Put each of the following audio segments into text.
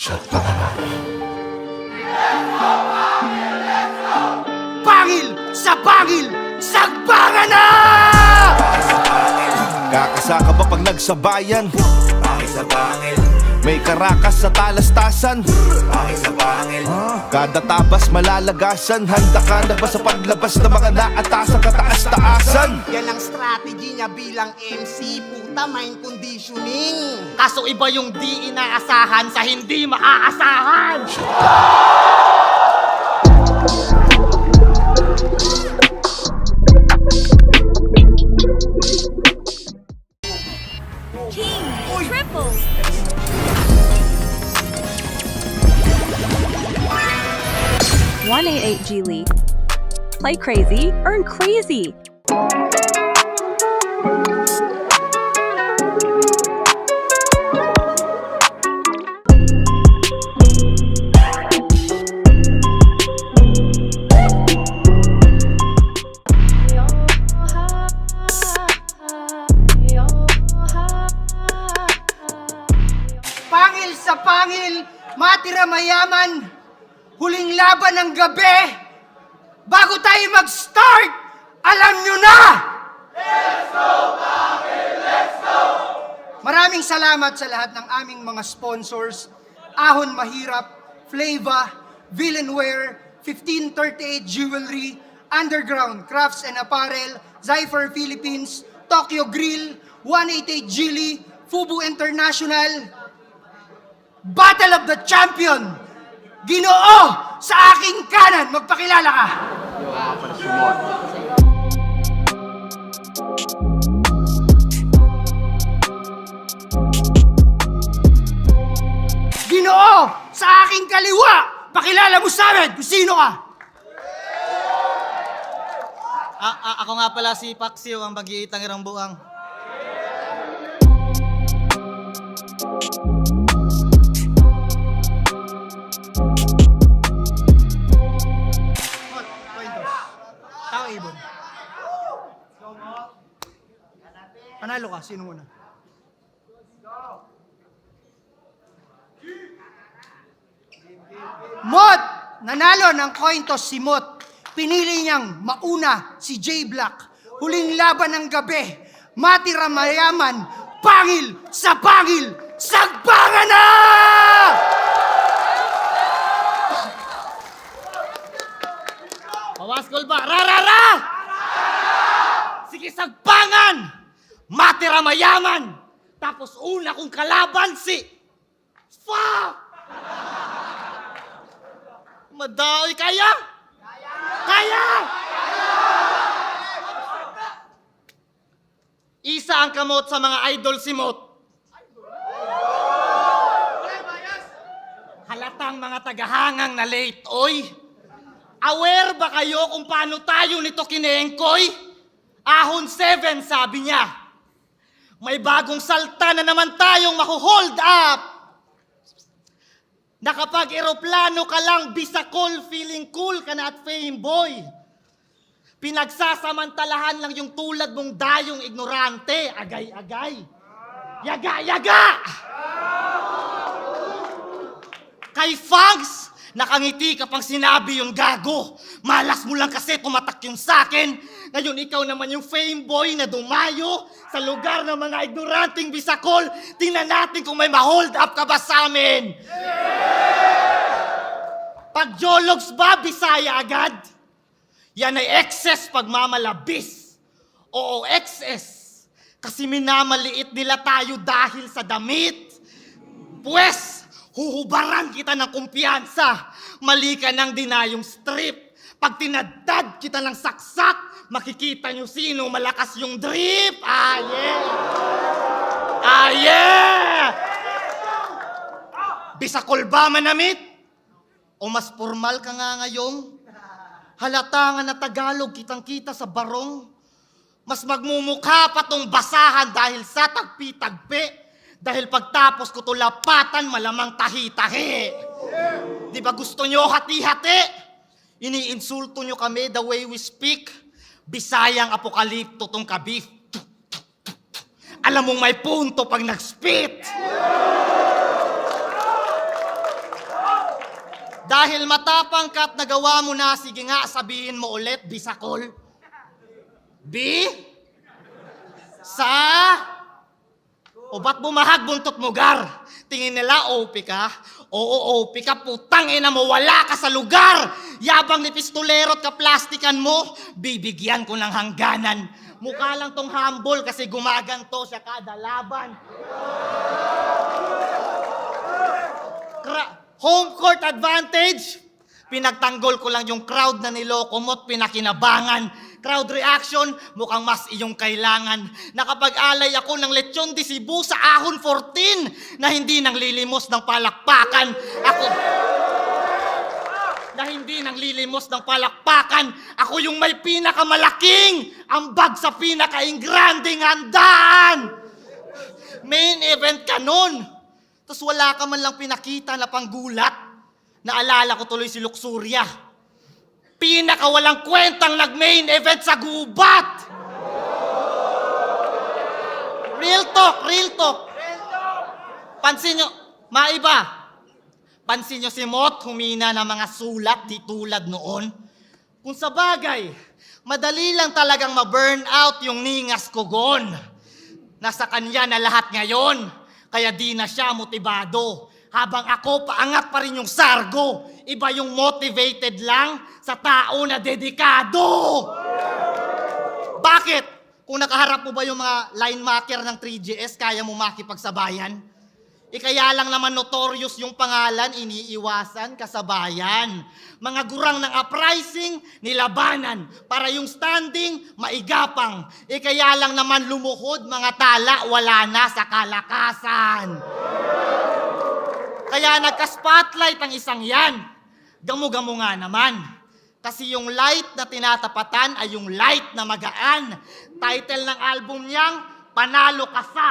Shot ka naman. Pangil sa pangil! Sagbangan na! Kakasaka ba pag nagsabayan? Pangil sa pangil, May karakas sa talastasan. pangil sa pangil, Kada tabas malalagasan. Handa ka na ba sa paglabas ng mga naatasang kataas-taasan? Yan ang strategy niya bilang MC, puta, mind conditioning. Kaso iba yung di inaasahan sa hindi maaasahan. King, triple. One A8 G Lee. Play crazy, earn crazy. Pangil sa pangil, matira mayaman, huling laban ng gabi. Bago tayo mag-start, alam nyo na! Let's go, pangil! Let's go! Maraming salamat sa lahat ng aming mga sponsors. Ahon Mahirap, Flava, Villanware, 1538 Jewelry, Underground Crafts and Apparel, Zypher Philippines, Tokyo Grill, 188 Gili, Fubu International, Battle of the Champion! Ginoo sa aking kanan! Magpakilala ka! Ginoo sa aking kaliwa! Pakilala mo sa amin kung sino ka! Ako nga pala si Paksiw, ang mag-iitang irang buang. Tao Ibon. Panalo ka, sino muna? Mot! Nanalo ng coin toss si Mot. Pinili niyang mauna si J Black. Huling laban ng gabi. Matira mayaman. Pangil sa pangil. Sagbangan na! Pawaskol ba? Rarara! Sige, sagpangan! Matira mayaman! Tapos una kong kalaban si... Fuck! Madaoy, kaya? Kaya! Isa ang kamot sa mga idol si Mot. Halatang mga tagahangang na late, oy! Aware ba kayo kung paano tayo nito kinengkoy? Ahon 7, sabi niya. May bagong salta na naman tayong makuhold up. Na kapag eroplano ka lang, bisakol, feeling cool ka na at fame boy. Pinagsasamantalahan lang yung tulad mong dayong ignorante, agay-agay. Yaga-yaga! Kay Fangs, nakangiti ka pang sinabi yung gago. Malas mo lang kasi tumatak yung sakin. Ngayon ikaw naman yung fame boy na dumayo sa lugar ng mga ignoranting bisakol. Tingnan natin kung may ma-hold up ka ba sa amin. Pag jologs ba, Bisaya agad? Yan ay excess pagmamalabis. Oo, excess. Kasi minamaliit nila tayo dahil sa damit. Pwes, huhubaran kita ng kumpiyansa. Mali ka ng dinayong strip. Pag tinadtad kita ng saksak, makikita nyo sino malakas yung drip. Ah, yeah! Ah, yeah! Bisakol ba manamit? O mas formal ka nga ngayong? Halata nga na Tagalog kitang-kita sa barong. Mas magmumukha pa tong basahan dahil sa tagpi-tagpi. Dahil pagtapos ko to lapatan, malamang tahi-tahi. Di ba gusto nyo hati-hati? Iniinsulto nyo kami the way we speak. Bisayang apokalipto tong kabif. Alam mong may punto pag nag-spit. Dahil matapang ka at nagawa mo na, sige nga, sabihin mo ulit, Bisakol. B? Sa? O ba't bumahag buntot mo, Gar? Tingin nila, OP ka? Oo, OP ka, putang ina mo, wala ka sa lugar! Yabang ni pistolero at kaplastikan mo, bibigyan ko ng hangganan. Mukha lang tong humble kasi gumaganto siya kada laban. Home court advantage. Pinagtanggol ko lang yung crowd na niloko mo't pinakinabangan. Crowd reaction, mukhang mas iyong kailangan. Nakapag-alay ako ng lechon de Cebu sa ahon 14 na hindi nang lilimos ng palakpakan. Ako yung may pinakamalaking ambag sa pinaka-ingranding handaan. Main event ka nun. Tapos wala ka man lang pinakita na panggulat. Naalala ko tuloy si Luxuria. Pinakawalang kwentang nag-main event sa gubat. Real talk. Pansin nyo, maiba. Pansin nyo si Mot, humina ng mga sulat di tulad noon. Kung sa bagay, madali lang talagang ma-burn out yung ningas kugon. Nasa kanya na lahat ngayon. Kaya di na siya motibado. Habang ako, paangat pa rin yung sargo. Iba yung motivated lang sa tao na dedikado. Bakit? Kung nakaharap mo ba yung mga line maker ng 3GS, kaya mo makipagsabayan? Kaya lang naman notorious yung pangalan, iniiwasan kasabayan. Mga gurang ng uprising, nilabanan. Para yung standing, maigapang. Kaya lang naman lumuhod, mga tala, wala na sa kalakasan. Kaya nagka-spotlight ang isang yan. Gamu-gamu nga naman. Kasi yung light na tinatapatan ay yung light na magaan. Title ng album niyang, Panalo Ka Sa.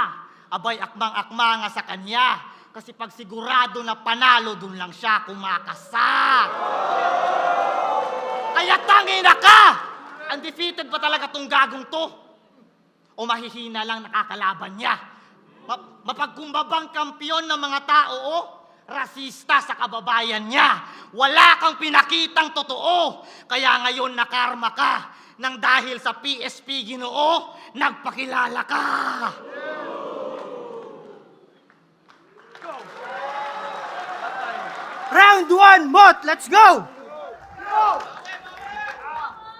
Abay, akmang-akma nga sa kanya. Kasi pag sigurado na panalo, dun lang siya kumakasa. Kaya tangina ka! Undefeated ba talaga tong gagong to? O mahihina lang nakakalaban niya? Mapagkumbabang kampiyon ng mga tao, rasista sa kababayan niya. Wala kang pinakitang totoo. Kaya ngayon nakarma ka. Nang dahil sa PSP Ginoo, nagpakilala ka. Round 1, Mot! Let's go!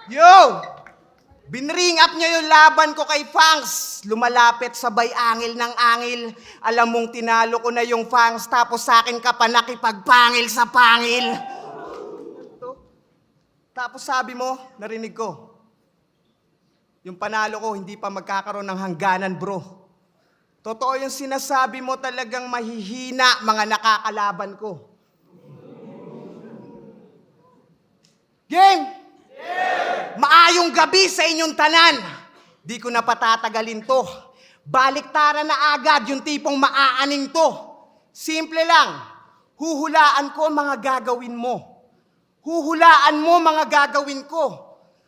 Yo! Binring up niya yung laban ko kay Fangs. Lumalapit sabay angil ng angil. Alam mong tinalo ko na yung Fangs, tapos sa akin ka pa nakipagpangil sa pangil. Tapos sabi mo, narinig ko, yung panalo ko hindi pa magkakaroon ng hangganan, bro. Totoo yung sinasabi mo, talagang mahihina mga nakakalaban ko. Game! Maayong gabi sa inyong tanan. Di ko na patatagalin to. Baliktaran na agad yung tipong maaaning to. Simple lang. Huhulaan ko mga gagawin mo. Huhulaan mo mga gagawin ko.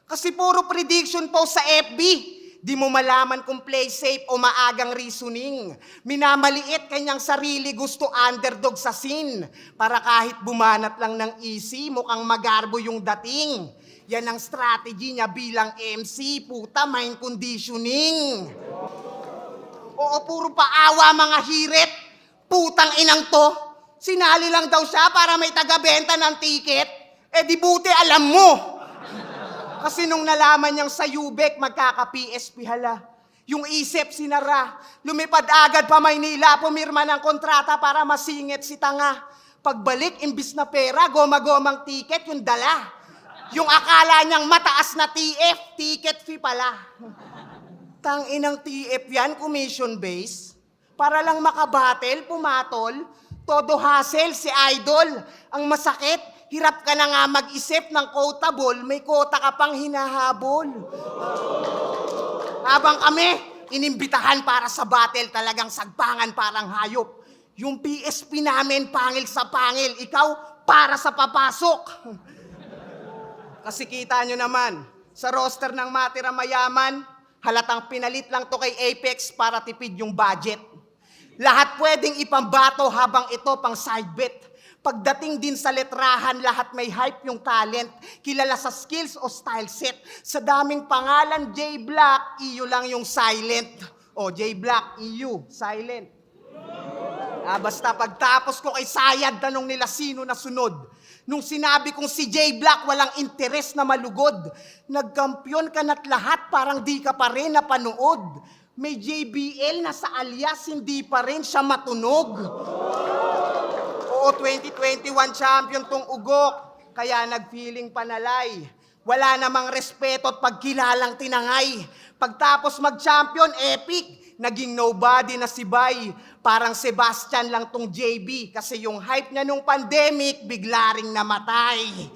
Kasi puro prediction po sa FB. Di mo malaman kung play safe o maagang reasoning. Minamaliit kanyang sarili, gusto underdog sa scene. Para kahit bumanat lang ng easy, mukhang magarbo yung dating. Yan ang strategy niya bilang MC, puta, mind conditioning. Oo, puro paawa mga hirit. Putang inang to. Sinali lang daw siya para may taga-benta ng ticket. Di buti alam mo. Kasi nung nalaman niyang sa Ubek, magkaka-PSP hala. Yung isip sinara. Lumipad agad pa Maynila, pumirma ng kontrata para masingit si tanga. Pagbalik, imbis na pera, goma-gomang ticket yung dala. Yung akala niyang mataas na TF, ticket fee pala. Tanginang TF yan, commission base. Para lang makabattle, pumatol, todo hassle si Idol. Ang masakit, hirap ka na nga mag-isip ng quotable, may quota ka pang hinahabol. Habang kami, inimbitahan para sa battle, talagang sagpangan parang hayop. Yung PSP namin, pangil sa pangil, ikaw, para sa papasok. Kasi kita nyo naman, sa roster ng Matira Mayaman, halatang pinalit lang to kay Apex para tipid yung budget. Lahat pwedeng ipambato habang ito pang side bet. Pagdating din sa letrahan, lahat may hype yung talent. Kilala sa skills o style set. Sa daming pangalan, J Black, iyo lang yung silent. O, J Black, iyo, silent. Basta pagtapos ko kay Sayad, tanong nila sino na sunod. Nung sinabi kong si J Black, walang interes na malugod. Nagkampiyon ka na't lahat, parang di ka pa rin napanood. May JBL na sa alias, hindi pa rin siya matunog. Oo, 2021 champion tong ugok, kaya nag-feeling panalay. Wala namang respeto at pagkilalang tinangay. Pagtapos mag-champion, epic, naging nobody na si Bay. Parang Sebastian lang tong JB, kasi yung hype niya nung pandemic, bigla ring namatay.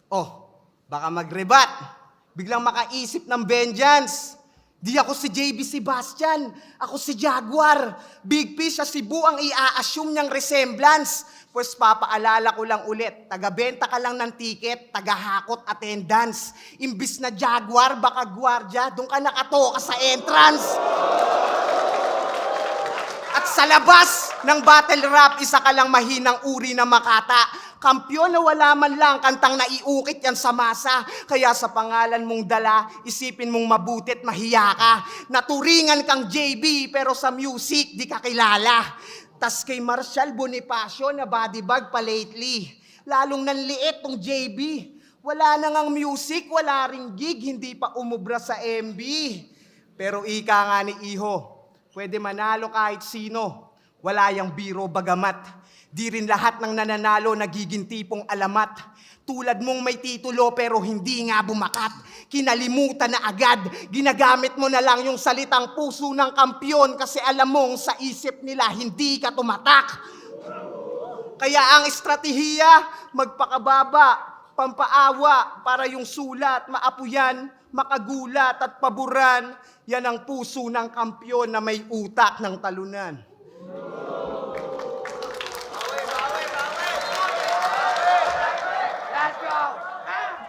Oh, baka mag-rebat. Biglang makaisip ng vengeance. Di ako si JB Sebastian, ako si Jaguar. Big Fish sa Cebu ang i-assume niyang resemblance. Pues papaalala ko lang ulit, taga-benta ka lang ng ticket, taga-hakot attendance. Imbis na Jaguar, baka gwardya, doon ka nakatoka sa entrance. At sa labas ng battle rap, isa ka lang mahinang uri na makata. Kampyon na wala man lang kantang naiukit yan sa masa. Kaya sa pangalan mong dala, isipin mong mabutit mahiya ka. Naturingan kang JB pero sa music di ka kilala. Tas kay Marshall Bonifacio na body bag pa lately. Lalong nanliit tong JB. Wala na ngang music, wala ring gig, hindi pa umubra sa MB. Pero ika nga ni Iho, pwede manalo kahit sino. Wala yang biro bagamat. Di rin lahat ng nananalo nagiging tipong alamat. Tulad mong may titulo pero hindi nga bumakat. Kinalimutan na agad. Ginagamit mo na lang yung salitang puso ng kampyon kasi alam mong sa isip nila hindi ka tumatak. Kaya ang estratehiya, magpakababa, pampaawa para yung sulat, maapuyan, makagulat at paboran. Yan ang puso ng kampyon na may utak ng talunan.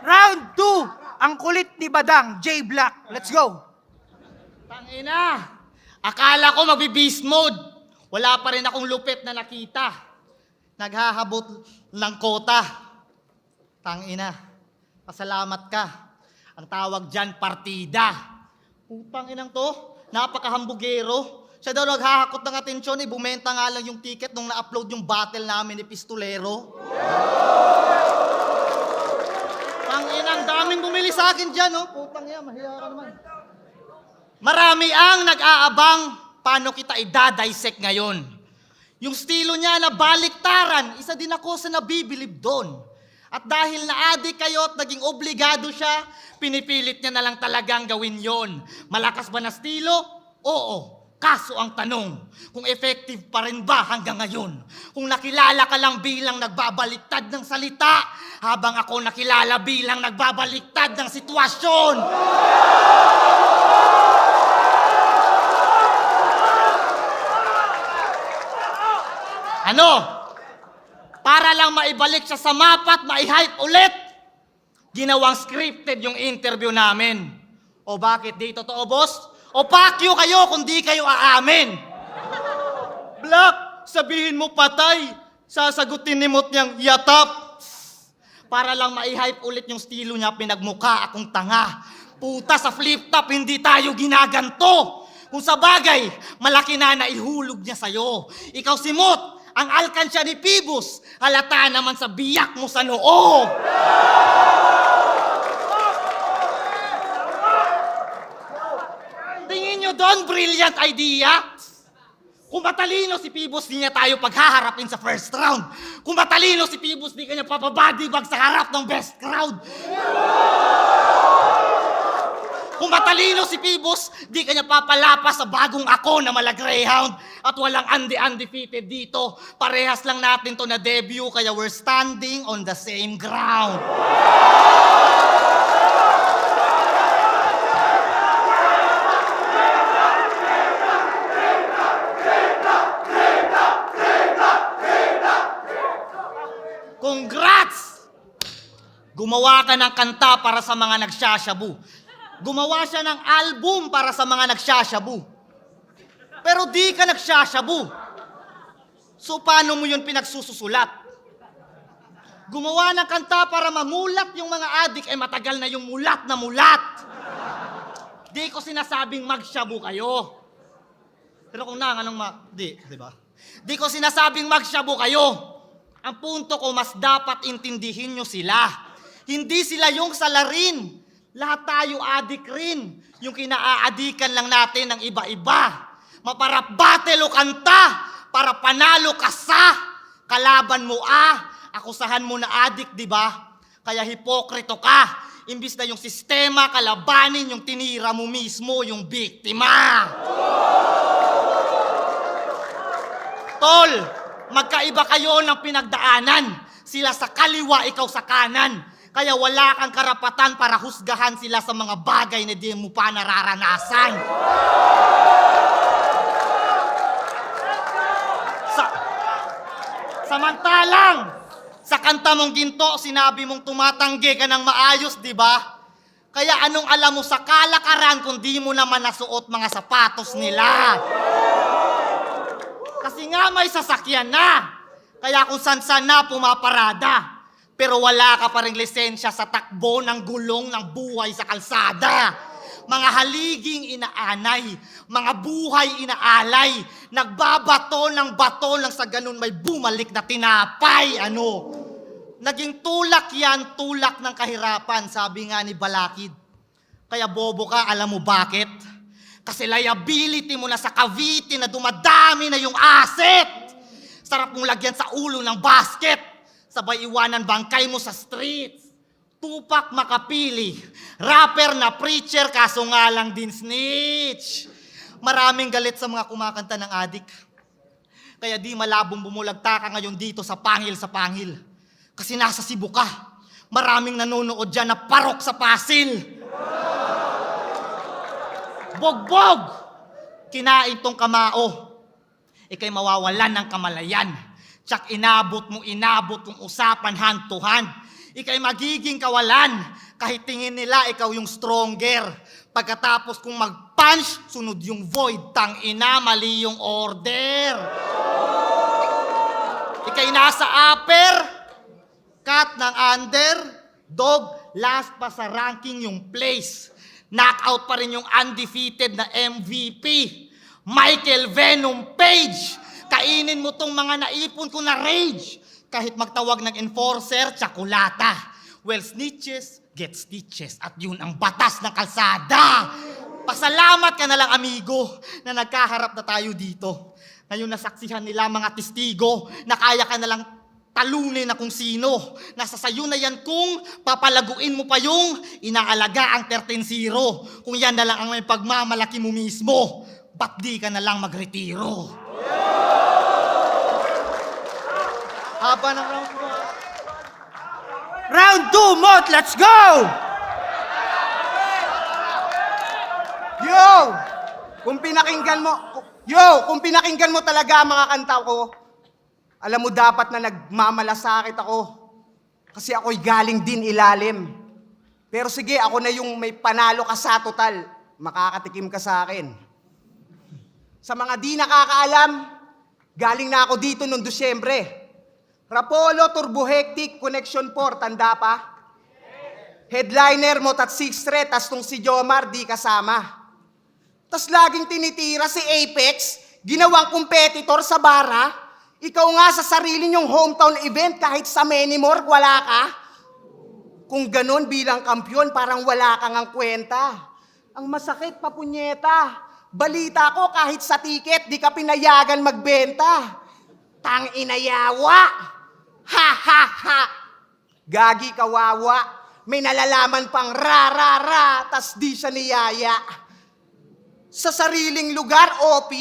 Round 2, ang kulit ni Badang, J Black. Let's go. Tangina, akala ko magbe-beast mode. Wala pa rin akong lupit na nakita. Naghahabot ng kota. Tangina, pasalamat ka. Ang tawag dyan, partida. Putang inang to, napakahambugero. Siya daw naghahakot ng atensyon, bumenta nga lang yung ticket nung na-upload yung battle namin ni Pistolero. Ang daming bumili sa akin dyan, no? Putang yan, mahiya ka naman. Marami ang nag-aabang paano kita i-dissect ngayon. Yung estilo niya na baliktaran, isa din ako sa nabibilib doon. At dahil na-addict kayo at naging obligado siya, pinipilit niya na lang talagang gawin yon. Malakas ba na estilo? Oo. Kaso ang tanong, kung effective pa rin ba hanggang ngayon? Kung nakilala ka lang bilang nagbabaliktad ng salita, habang ako nakilala bilang nagbabaliktad ng sitwasyon. Ano? Para lang maibalik siya sa mapa at mai-hype ulit. Ginawang scripted yung interview namin. O bakit di totoo, boss? O pakyo kayo kung di kayo aamin. Black, sabihin mo patay. Sasagutin ni Mot niyang yatap. Para lang mai-hype ulit yung estilo niya, pinagmukha akong tanga. Puta, sa flip-top, hindi tayo ginaganto. Kung sa bagay, malaki na naihulog niya sa'yo. Ikaw si Mot, ang alkansya ni Pibus. Halata naman sa biyak mo sa noo. Tingin nyo doon, brilliant idea? Kung matalino si Pibus, di niya tayo paghaharapin sa first round. Kung matalino si Pibus, di kanya papabadibag sa harap ng best crowd. Kung matalino si Pibus, di kanya papalapas sa bagong ako na mala Greyhound. At walang undefeated dito. Parehas lang natin to na debut, kaya we're standing on the same ground. Congrats! Gumawa ka ng kanta para sa mga nagsasyabu. Gumawa siya ng album para sa mga nagsasyabu. Pero di ka nagsasyabu. So paano mo yun pinagsususulat? Gumawa ng kanta para mamulat yung mga adik, matagal na yung mulat na mulat. Di ko sinasabing magshabu kayo. Pero kung di ba? Di ko sinasabing magshabu kayo. Ang punto ko, mas dapat intindihin nyo sila. Hindi sila yung salarin. Lahat tayo adik rin. Yung kinaaadikan lang natin ng iba-iba. Maparap battle o kanta para panalo ka sa kalaban mo akusahan mo na adik, di ba? Kaya hipokrito ka. Imbis na yung sistema kalabanin, yung tinira mo mismo, yung biktima. Tol, magkaiba kayo ng pinagdaanan. Sila sa kaliwa, ikaw sa kanan. Kaya wala kang karapatan para husgahan sila sa mga bagay na di mo pa nararanasan. Samantalang, sa kanta mong ginto, sinabi mong tumatanggi ka ng maayos, di ba? Kaya anong alam mo sa kalakaran kung di mo naman nasuot mga sapatos nila? Kasi nga may sasakyan na. Kaya kung san-san na pumaparada. Pero wala ka pa ring lisensya sa takbo ng gulong ng buhay sa kalsada. Mga haliging inaanay, mga buhay inaalay, nagbabato ng bato lang sa ganun may bumalik na tinapay. Naging tulak yan, tulak ng kahirapan, sabi nga ni Balakid. Kaya bobo ka, alam mo bakit? Kasi liability mo na sa Cavite na dumadami na yung asset. Sarap mong lagyan sa ulo ng basket, sabay iwanan bangkay mo sa streets. Tupac Makapili, rapper na preacher kaso nga lang din snitch. Maraming galit sa mga kumakanta ng adik. Kaya di malabong bumulagta ka ngayon dito sa pangil. Kasi nasa Cebu ka. Maraming nanonood dyan na parok sa pasil. Bogbog! Kinain tong kamao. Ika'y mawawalan ng kamalayan. Tsak inabot kung usapan hand to hand. Ika'y magiging kawalan. Kahit tingin nila ikaw yung stronger. Pagkatapos kung mag-punch, sunod yung void. Tangina, mali yung order. Ika'y nasa upper, cut ng under, dog, last pa sa ranking yung place. Knockout pa rin yung undefeated na MVP. Michael Venom Page. Kainin mo tong mga naipon ko na rage. Kahit magtawag ng enforcer, tsakulata. Well, snitches get stitches. At yun ang batas ng kalsada. Pasalamat ka na lang, amigo, na nagkaharap na tayo dito. Ngayon nasaksihan nila mga testigo na kaya ka na lang talunin na kung sino. Nasa sayo na yan kung papalaguin mo pa yung inaalaga ang 13-0. Kung yan na lang ang may pagmamalaki mo mismo, ba't di ka na lang magretiro? Haba ng round 1. Round 2, Mot! Let's go! Kung pinakinggan mo talaga ang mga kanta ko, alam mo dapat na nagmamalasakit ako. Kasi ako'y galing din ilalim. Pero sige, ako na yung may panalo ka sa total. Makakatikim ka sa akin. Sa mga di nakakaalam, galing na ako dito noong Disyembre. Rapolo, Turbo Hectic, Connection 4, tanda pa? Headliner mo, tat 6 tas tong si Jomar, di kasama. Tas laging tinitira si Apex, ginawang competitor sa bara. Ikaw nga sa sarili niyong hometown event, kahit sa Menimorg, wala ka. Kung ganun bilang kampyon, parang wala kang ang kwenta. Ang masakit, papunyeta. Balita ko, kahit sa tiket, di ka pinayagan magbenta. Tang inayawa. Ha, ha, ha! Gagi kawawa, may nalalaman pang ra, tas di siya niyaya. Sa sariling lugar, OP,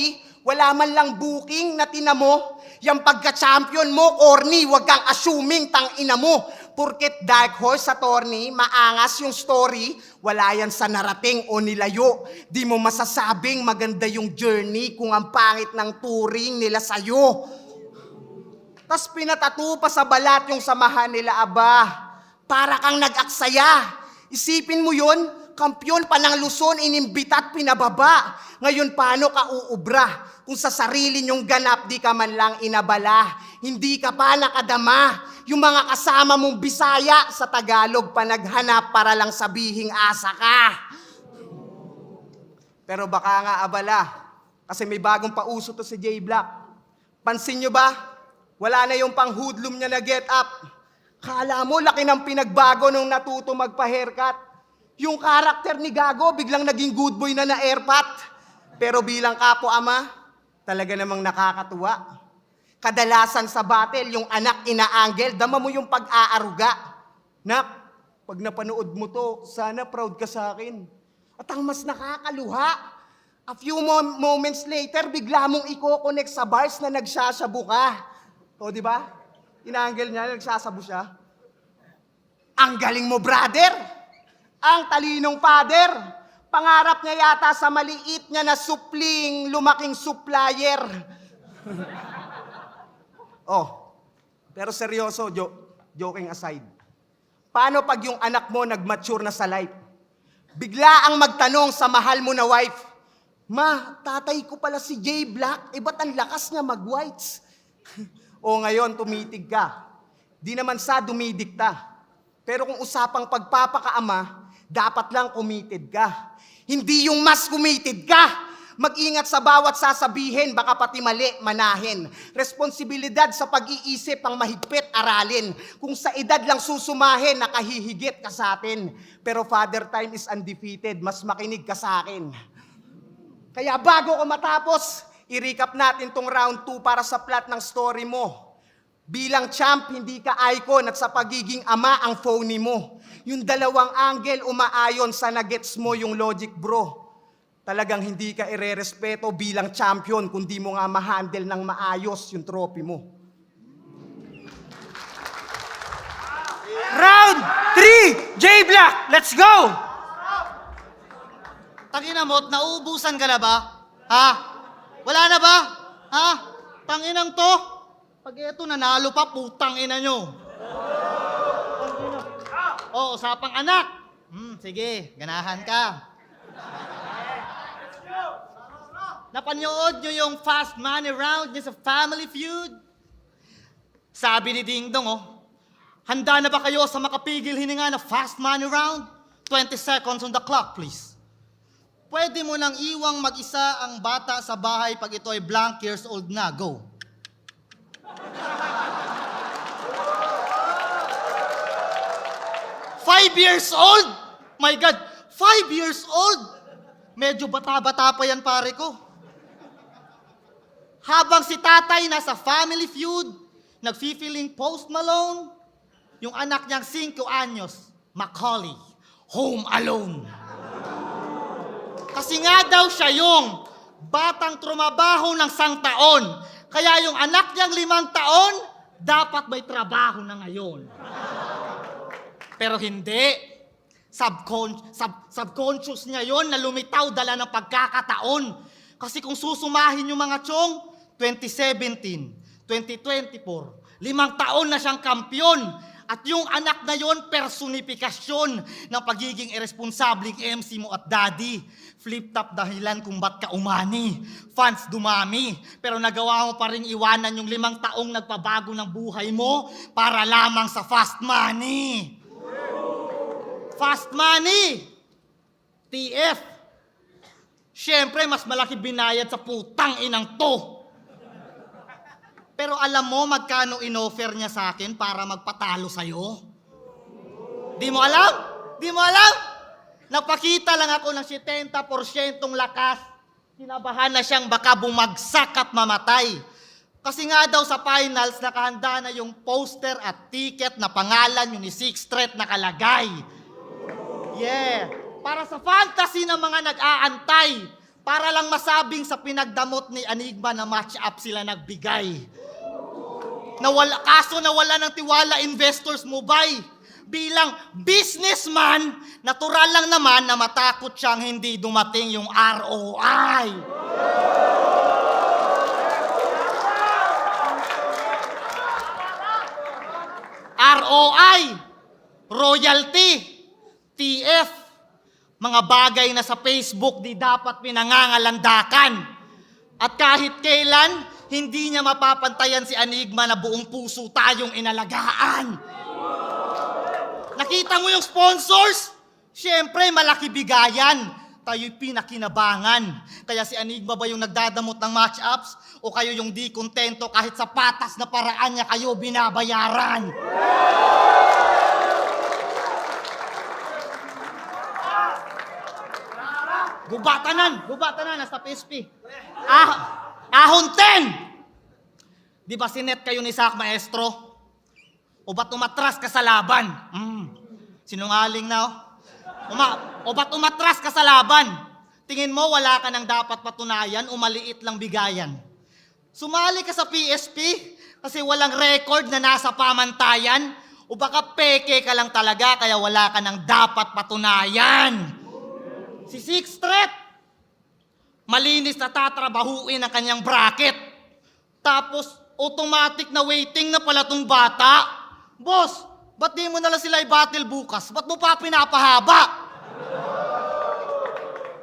wala man lang booking na tinamo. Yang pagka-champion mo, corny, wag kang assuming tang ina mo. Porket dark horse sa tourney, maangas yung story, wala yan sa narating o nilayo. Di mo masasabing maganda yung journey kung ang pangit ng touring nila sa'yo. Tas pinatato pa sa balat yung samahan nila, aba. Para kang nag-aksaya. Isipin mo yun, Kampyon pa ng Luzon, inimbita at pinababa. Ngayon paano ka uubra? Kung sa sarili niyong ganap di ka man lang inabala. Hindi ka pa nakadama. Yung mga kasama mong Bisaya sa Tagalog pa naghanap para lang sabihing asa ka. Pero baka nga abala, kasi may bagong pauso to si J Black. Pansin nyo ba? Wala na yung pang-hoodlum niya na get up. Kala mo, laki ng pinagbago nung natuto magpa-haircut. Yung karakter ni Gago, biglang naging good boy na na-airpat. Pero bilang kapo-ama, talaga namang nakakatuwa. Kadalasan sa battle, yung anak inaanggel, dama mo yung pag-aaruga. Nak, pag napanood mo to, sana proud ka sa akin. At ang mas nakakaluha, a few moments later, bigla mong i-connect sa bars na nagsasabu ka. O, di ba? Inaanggel niya, nagsasabu siya. Ang galing mo, brother! Ang talinong father! Pangarap niya yata sa maliit niya na supling, lumaking supplier. Oh, pero seryoso, joking aside. Paano pag yung anak mo nag-mature na sa life? Bigla ang magtanong sa mahal mo na wife, Ma, tatay ko pala si J Black, ba't ang lakas niya mag-whites? O ngayon, tumitig ka. Di naman sa dumidikta. Pero kung usapang pagpapakaama, dapat lang committed ka. Hindi yung mas committed ka. Mag-ingat sa bawat sasabihin, baka pati mali, manahin. Responsibilidad sa pag-iisip ang mahigpit aralin. Kung sa edad lang susumahin, nakahihigit ka sa atin. Pero Father Time is undefeated, mas makinig ka sa akin. Kaya bago ko matapos, i-recap natin tong round 2 para sa plot ng story mo. Bilang champ, hindi ka icon at sa pagiging ama ang phony mo. Yung dalawang angle umaayon sa nagets mo yung logic bro. Talagang hindi ka irerespeto bilang champion kung di mo nga ma-handle ng maayos yung trophy mo. Round 3, J Black, let's go! Tangina mo, nauubusan ka na ba? Ha? Wala na ba? Ha? Tanginang to? Pag ito nanalo pa, putang ina nyo. Oh, usapang anak. Sige, ganahan ka. Napanood nyo yung Fast Money Round niya sa Family Feud? Sabi ni Ding Dong, handa na ba kayo sa makapigil hininga na Fast Money Round? 20 seconds on the clock, please. Pwede mo nang iwang mag-isa ang bata sa bahay pag ito ay blank years old na. Go. Five years old? My God, 5 years old? Medyo bata-bata pa yan, pare ko. Habang si tatay nasa Family Feud, nagfi-feeling Post Malone, yung anak niyang 5 anyos, Macaulay, home alone. Kasi nga daw siya yung batang trumabaho ng 1 taon. Kaya yung anak niyang 5 taon, dapat may trabaho na ngayon. Pero hindi. Subconscious niya yon na lumitaw dala ng pagkakataon. Kasi kung susumahin yung mga chong, 2017, 2024, 5 taon na siyang kampyon. At yung anak na yon, personifikasyon ng pagiging irresponsableng MC mo at daddy. Flip-top dahilan kung ba't ka umani. Fans dumami. Pero nagawa mo pa rin iwanan yung 5 taong nagpabago ng buhay mo para lamang sa fast money. Fast money! TF! Siyempre, mas malaki binayad sa putang inang to. Pero alam mo magkano inoffer niya sa akin para magpatalo sa'yo? Di mo alam? Di mo alam? Napakita lang ako ng 70% lakas. Kinabahan na siyang baka bumagsak at mamatay. Kasi nga daw sa finals, nakahanda na yung poster at ticket na pangalan yung ni Sixth Street nakalagay. Yeah. Para sa fantasy ng mga nag-aantay. Para lang masabing sa pinagdamot ni Enigma na match-up sila nagbigay. Kaso nawala ng tiwala investors mo, bay. Bilang businessman, natural lang naman na matakot siyang hindi dumating yung ROI. ROI, royalty, TF, Mga bagay na sa Facebook di dapat pinangangalandakan. At kahit kailan, hindi niya mapapantayan si Enigma na buong puso tayong inalagaan. Nakita mo yung sponsors? Siyempre, malaki bigayan. Tayo'y pinakinabangan. Kaya si Enigma ba yung nagdadamot ng match-ups? O kayo yung di kontento kahit sa patas na paraan niya kayo binabayaran? Gubatanan, nasa PSP. Ahon 10! Di ba sinet kayo ni Sak Maestro? O ba't umatras ka sa laban? Sinungaling na oh. O ba't umatras ka sa laban? Tingin mo wala ka nang dapat patunayan o maliit lang bigayan? Sumali ka sa PSP kasi walang record na nasa pamantayan? O baka peke ka lang talaga kaya wala ka nang dapat patunayan? Si Sixth Threat, malinis na tatrabahuin ang kanyang bracket. Tapos, automatic na waiting na pala tong bata. Boss, ba't di mo nalang sila i-battle bukas? Ba't mo pa pinapahaba?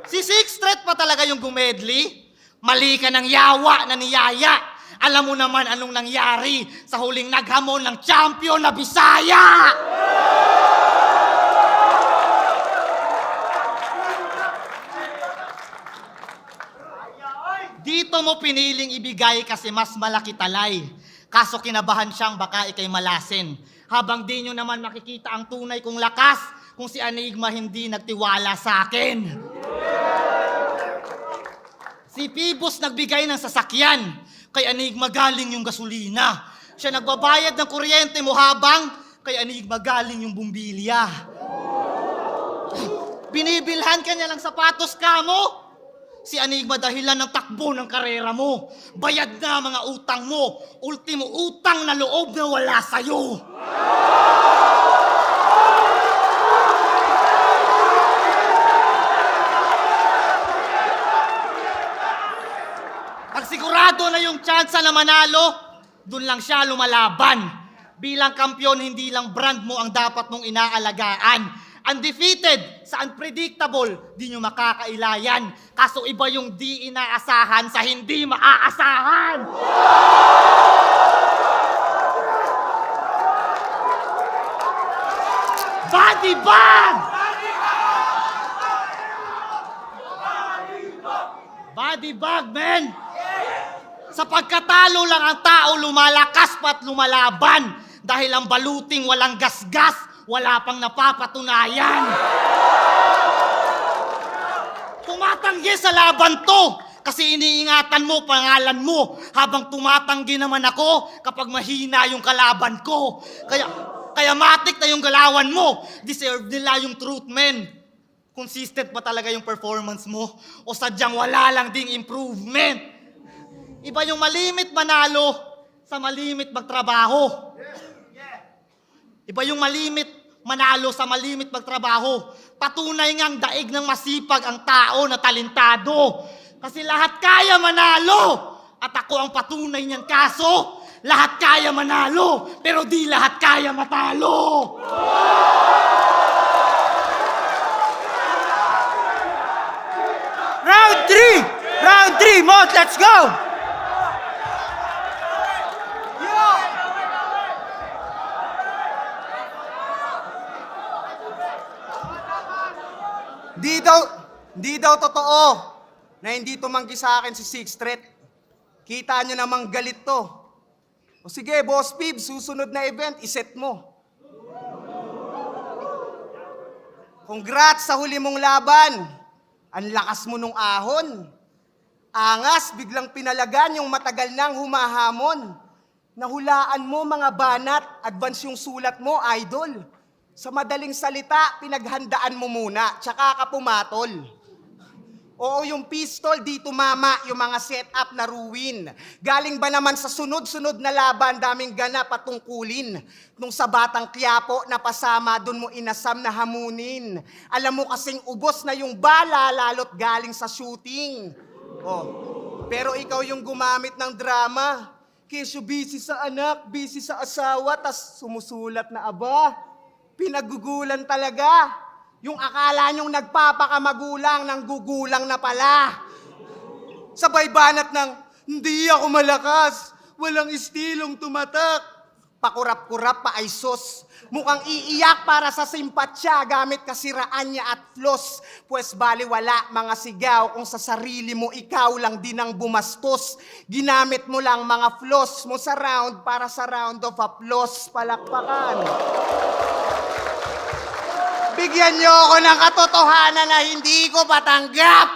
Si Sixth Threat pa talaga yung gumedli? Mali ka ng yawa na niyaya. Alam mo naman anong nangyari sa huling naghamon ng champion na Bisaya! Dito mo piniling ibigay kasi mas malaki talay. Kaso kinabahan siyang baka ikay malasin. Habang di nyo naman makikita ang tunay kong lakas kung si Enigma hindi nagtiwala sa akin. Si Pibos nagbigay ng sasakyan. Kay Enigma galing yung gasolina. Siya nagbabayad ng kuryente mo habang kay Enigma galing yung bumbilya. Binibilhan ka niya ng sapatos ka mo. Si Enigma dahilan ng takbo ng karera mo. Bayad na mga utang mo. Ultimo utang na loob na wala sa'yo. Pag sigurado na yung tsansa na manalo, dun lang siya lumalaban. Bilang kampyon, hindi lang brand mo ang dapat mong inaalagaan. Undefeated sa unpredictable, di nyo makakailayan. Kaso iba yung di inaasahan sa hindi maaasahan. Body bag! Body bag, man! Sa pagkatalo lang ang tao lumalakas pa't lumalaban. Dahil ang baluting walang gasgas, wala pang napapatunayan. Tumatanggi sa laban to kasi iniingatan mo pangalan mo habang tumatanggi naman ako kapag mahina yung kalaban ko. Kaya matik na yung galawan mo. Deserve nila yung truth, men. Consistent ba talaga yung performance mo? O sadyang wala lang ding improvement? Iba yung malimit manalo sa malimit magtrabaho. Iba yung malimit manalo sa malimit magtrabaho. Patunay ngang daig ng masipag ang tao na talentado. Kasi lahat kaya manalo. At ako ang patunay niyan kaso, lahat kaya manalo, pero di lahat kaya matalo. Round 3! Round 3, Mot, let's go! Di daw totoo na hindi tumanggi sa akin si Sixth Threat. Kita nyo namang galit to. O sige, Boss Pib, susunod na event, iset mo. Congrats sa huli mong laban. Ang lakas mo nung ahon. Angas, biglang pinalagan yung matagal nang humahamon. Nahulaan mo mga banat, advance yung sulat mo, idol. Sa madaling salita, pinaghandaan mo muna, tsaka ka pumatol. Oo, yung pistol, di tumama yung mga setup na ruin. Galing ba naman sa sunod-sunod na laban, daming ganap at tungkulin. Nung sa Batang Quiapo, napasama, dun mo inasam na hamunin. Alam mo kasing ubos na yung bala, lalo't galing sa shooting. Oh, pero ikaw yung gumamit ng drama. Kesyo busy sa anak, busy sa asawa, tas sumusulat na aba. Pinagugulan talaga. Yung akala nyong nagpapakamagulang ng gugulang na pala. Sabay banat ng, hindi ako malakas, walang istilong tumatak. Pakurap-kurap pa ay sus. Mukhang iiyak para sa simpatsya gamit kasiraan niya at flaws. Pues baliwala mga sigaw kung sa sarili mo ikaw lang din ang bumastos. Ginamit mo lang mga flaws mo sa round para sa round of applause. Palakpakan. Bigyan niyo ako ng katotohanan na hindi ko patanggap.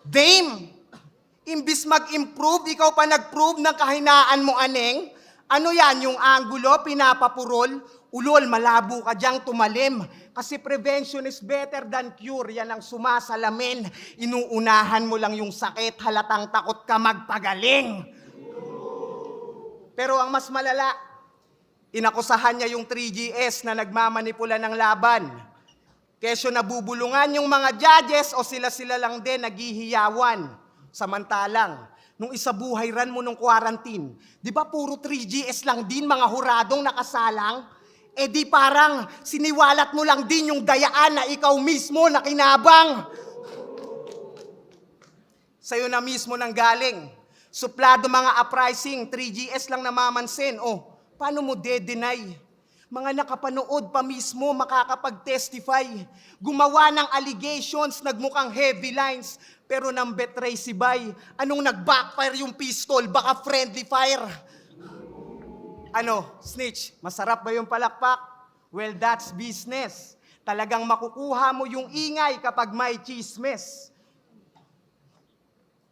Dame, imbis mag-improve, ikaw pa nag-prove ng kahinaan mo, aneng. Ano yan, yung angulo, pinapapurol? Ulol, malabo ka diyang tumalim. Kasi prevention is better than cure. Yan ang sumasalamin. Inuunahan mo lang yung sakit, halatang takot ka magpagaling. Pero ang mas malala, inakusahan niya yung 3GS na nagmamanipula ng laban. Kesyo nabubulungan yung mga judges o sila-sila lang din naghihiyawan. Samantalang, nung isabuhayran mo nung quarantine, di ba puro 3GS lang din mga huradong nakasalang? Eh di parang siniwalat mo lang din yung dayaan na ikaw mismo nakinabang. Sa'yo na mismo nang galing. Suplado mga uprising, 3GS lang namamansin. O, paano mo de-deny? Mga nakapanood pa mismo makakapag-testify. Gumawa ng allegations, nagmukhang heavy lines, pero nang betray si Bay. Anong nag-backfire yung pistol? Baka friendly fire. Ano, snitch, masarap ba yung palakpak? Well, that's business. Talagang makukuha mo yung ingay kapag may chismes.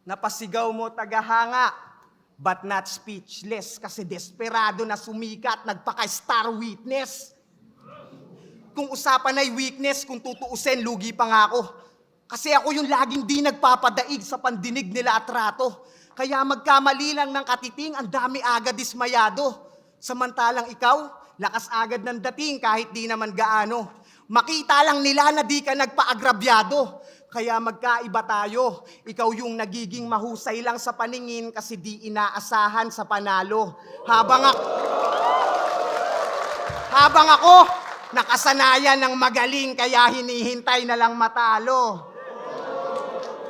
Napasigaw mo tagahanga, but not speechless kasi desperado na sumikat, nagpaka-star witness. Kung usapan ay weakness, kung tutuusin, lugi pa nga ako. Kasi ako yung laging di nagpapadaig sa pandinig nila at rato. Kaya magkamali lang ng katiting, ang dami agad dismayado. Samantalang ikaw, lakas agad ng dating kahit di naman gaano. Makita lang nila na di ka nagpaagrabyado. Kaya magkaiba tayo. Ikaw yung nagiging mahusay lang sa paningin kasi di inaasahan sa panalo. Habang ako, nakasanayan ng magaling kaya hinihintay na lang matalo.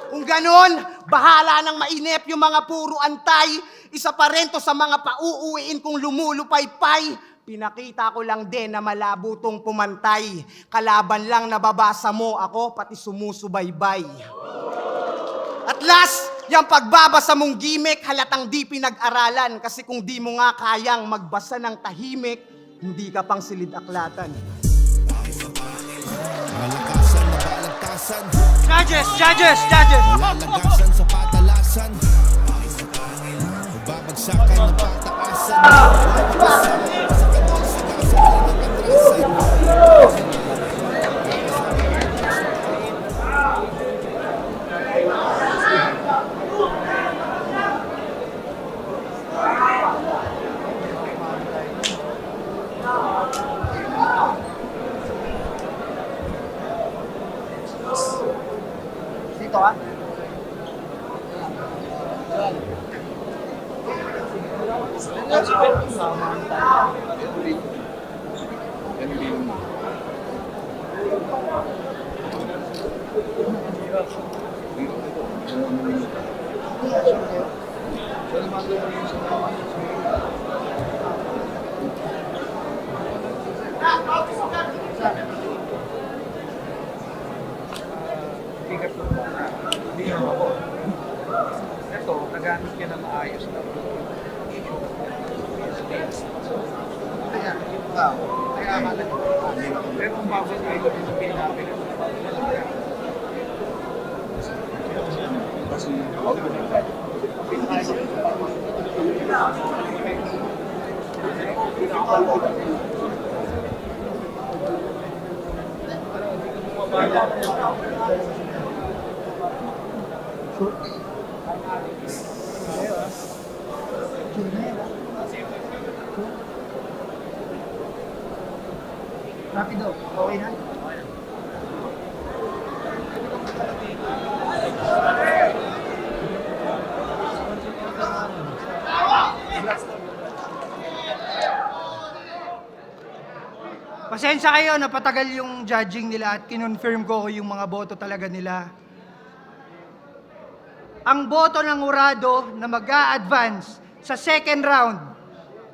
Kung ganon, bahala nang mainip yung mga puro antay. Isa pa rin to sa mga pauuwiin kung lumulupaypay. Pinakita ko lang din na malabo tong pumantay. Kalaban lang nababasa mo ako, pati sumusubaybay. At last, yung pagbabasa mong gimmick, halatang di pinag-aralan. Kasi kung di mo nga kayang magbasa ng tahimik, hindi ka pang silid-aklatan. Malakasan na balagtasan, Judges! malalagasan sa patalasan. Babagsakan ng pataasan, babagsakan sa kadal-sagasan ng atrasan. Dito ah. Ito, nagamit niya na maayos na kaya nga pero kung babas ay ko din sabihin namin Rapido, okay na? Pasensya kayo, napatagal yung judging nila at kinonfirm ko yung mga boto talaga nila. Ang boto ng Urado na mag-a-advance sa second round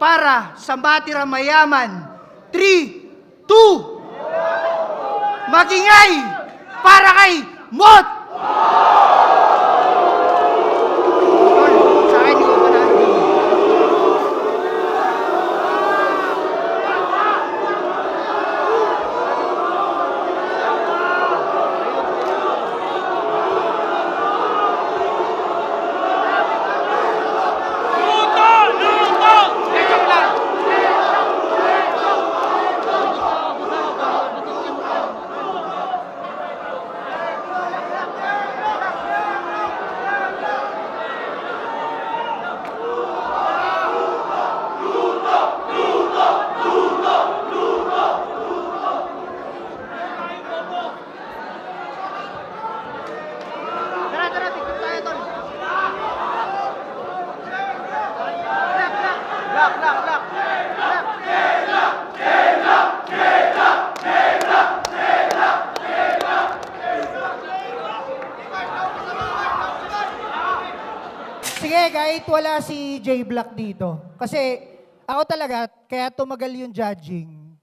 para sa Matira Mayaman, 3, 2, magingay para kay Mot! Tol, sa akin, hindi ko panalo dito. Tara, tignan tayo, Tol. Lock. Sige, kahit wala si J Black dito. Kasi ako talaga, kaya tumagal yung judging,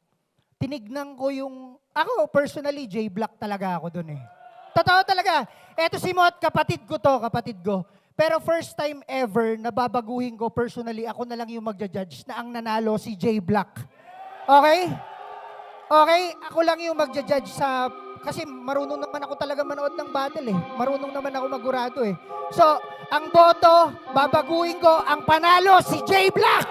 tinignan ko yung, ako personally, J Black talaga ako dun eh. Totoo talaga. Eto si Mot, kapatid ko. Pero first time ever na babaguhin ko personally, ako na lang yung magja-judge na ang nanalo si J Black. Okay? Okay? Ako lang yung magja-judge sa... Kasi marunong naman ako talaga manood ng battle eh. Marunong naman ako magurado eh. So, ang boto, babaguhin ko, ang panalo si J Black!